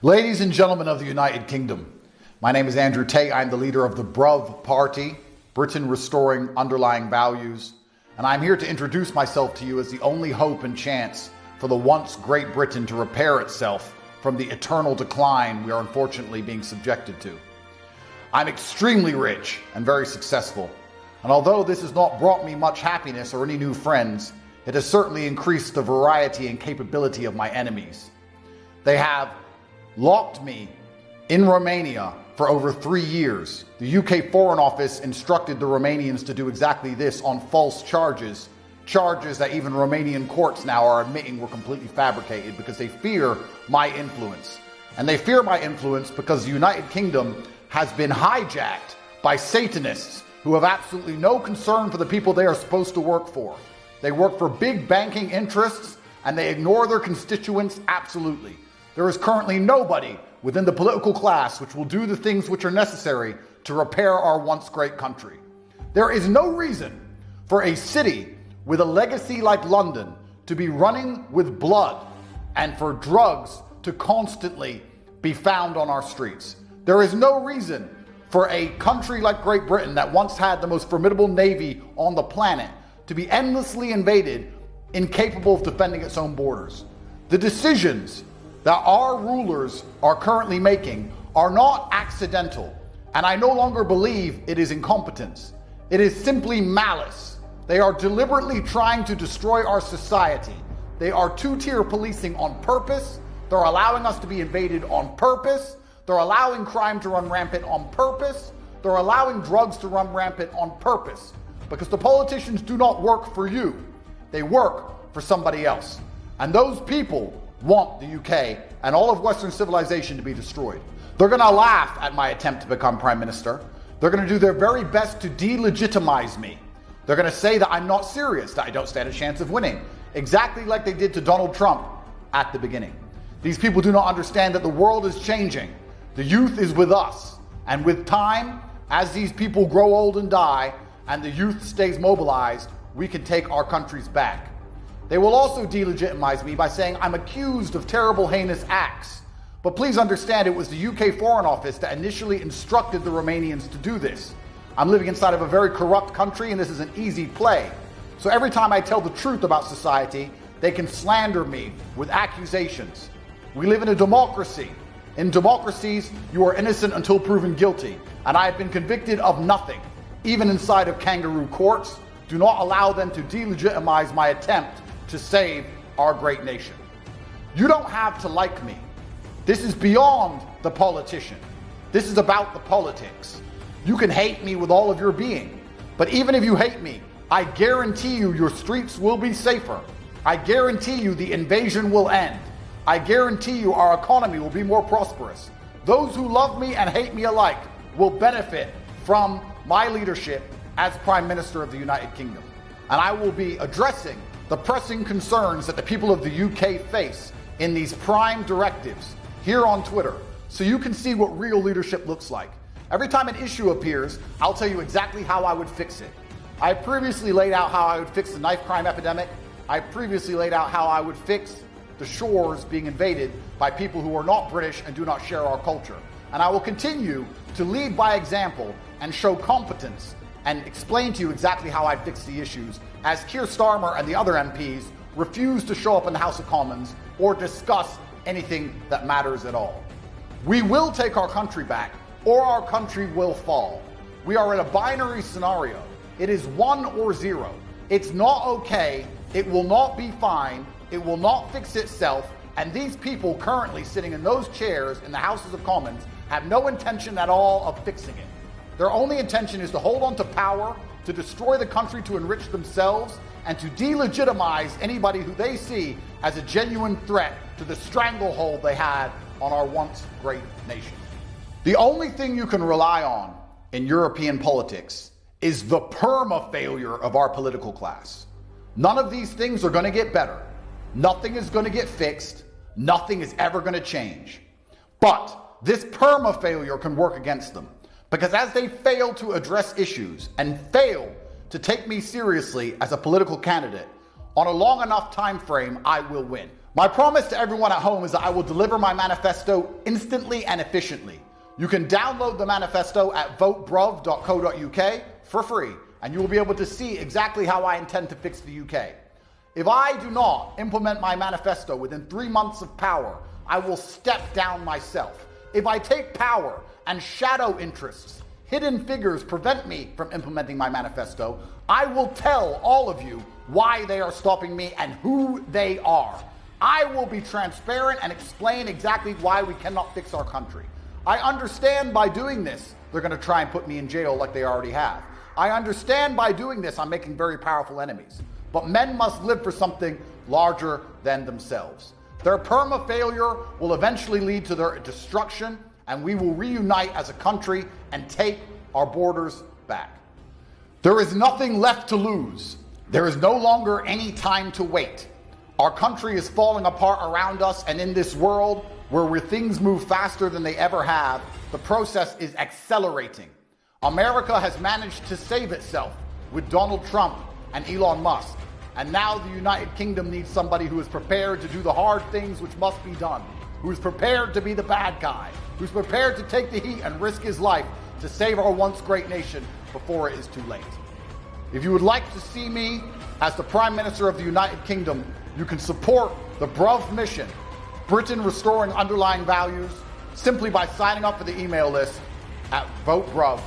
Ladies and gentlemen of the United Kingdom, my name is Andrew Tate. I'm the leader of the BRUV Party, Britain Restoring Underlying Values, and I'm here to introduce myself to you as the only hope and chance for the once great Britain to repair itself from the eternal decline we are unfortunately being subjected to. I'm extremely rich and very successful, and although this has not brought me much happiness or any new friends, it has certainly increased the variety and capability of my enemies. They have locked me in Romania for over 3 years. The UK Foreign Office instructed the Romanians to do exactly this on false charges that even Romanian courts now are admitting were completely fabricated because they fear my influence. And they fear my influence because the United Kingdom has been hijacked by Satanists who have absolutely no concern for the people they are supposed to work for. They work for big banking interests and they ignore their constituents absolutely. There is currently nobody within the political class which will do the things which are necessary to repair our once great country. There is no reason for a city with a legacy like London to be running with blood and for drugs to constantly be found on our streets. There is no reason for a country like Great Britain that once had the most formidable navy on the planet to be endlessly invaded, incapable of defending its own borders. The decisions that our rulers are currently making are not accidental, and I no longer believe it is incompetence. It is simply malice. They are deliberately trying to destroy our society. They are two-tier policing on purpose. They're allowing us to be invaded on purpose. They're allowing crime to run rampant on purpose. They're allowing drugs to run rampant on purpose, because the politicians do not work for you. They work for somebody else. And those people want the UK and all of Western civilization to be destroyed. They're going to laugh at my attempt to become Prime Minister. They're going to do their very best to delegitimize me. They're going to say that I'm not serious, that I don't stand a chance of winning, exactly like they did to Donald Trump at the beginning. These people do not understand that the world is changing. The youth is with us. And with time, as these people grow old and die, and the youth stays mobilized, we can take our countries back. They will also delegitimize me by saying I'm accused of terrible, heinous acts. But please understand, it was the UK Foreign Office that initially instructed the Romanians to do this. I'm living inside of a very corrupt country, and this is an easy play. So every time I tell the truth about society, they can slander me with accusations. We live in a democracy. In democracies, you are innocent until proven guilty, and I have been convicted of nothing. Even inside of kangaroo courts, do not allow them to delegitimize my attempt to save our great nation. You don't have to like me. This is beyond the politician. This is about the politics. You can hate me with all of your being, but even if you hate me, I guarantee you your streets will be safer. I guarantee you the invasion will end. I guarantee you our economy will be more prosperous. Those who love me and hate me alike will benefit from my leadership as Prime Minister of the United Kingdom. And I will be addressing the pressing concerns that the people of the UK face in these prime directives here on Twitter, so you can see what real leadership looks like. Every time an issue appears, I'll tell you exactly how I would fix it. I previously laid out how I would fix the knife crime epidemic. I previously laid out how I would fix the shores being invaded by people who are not British and do not share our culture. And I will continue to lead by example and show competence and explain to you exactly how I'd fix the issues, as Keir Starmer and the other MPs refuse to show up in the House of Commons or discuss anything that matters at all. We will take our country back, or our country will fall. We are in a binary scenario. It is 1 or 0. It's not okay. It will not be fine. It will not fix itself. And these people currently sitting in those chairs in the Houses of Commons have no intention at all of fixing it. Their only intention is to hold on to power, to destroy the country, to enrich themselves, and to delegitimize anybody who they see as a genuine threat to the stranglehold they had on our once great nation. The only thing you can rely on in European politics is the perma-failure of our political class. None of these things are going to get better. Nothing is going to get fixed. Nothing is ever going to change. But this perma-failure can work against them, because as they fail to address issues and fail to take me seriously as a political candidate, on a long enough time frame, I will win. My promise to everyone at home is that I will deliver my manifesto instantly and efficiently. You can download the manifesto at votebruv.co.uk for free, and you will be able to see exactly how I intend to fix the UK. If I do not implement my manifesto within 3 months of power, I will step down myself. If I take power and shadow interests, hidden figures prevent me from implementing my manifesto, I will tell all of you why they are stopping me and who they are. I will be transparent and explain exactly why we cannot fix our country. I understand by doing this, they're going to try and put me in jail like they already have. I understand by doing this, I'm making very powerful enemies. But men must live for something larger than themselves. Their perma-failure will eventually lead to their destruction, and we will reunite as a country and take our borders back. There is nothing left to lose. There is no longer any time to wait. Our country is falling apart around us, and in this world where things move faster than they ever have, the process is accelerating. America has managed to save itself with Donald Trump and Elon Musk. And now the United Kingdom needs somebody who is prepared to do the hard things which must be done, who is prepared to be the bad guy, who's prepared to take the heat and risk his life to save our once great nation before it is too late. If you would like to see me as the Prime Minister of the United Kingdom, you can support the Bruv mission, Britain Restoring Underlying Values, simply by signing up for the email list at votebruv.co.uk.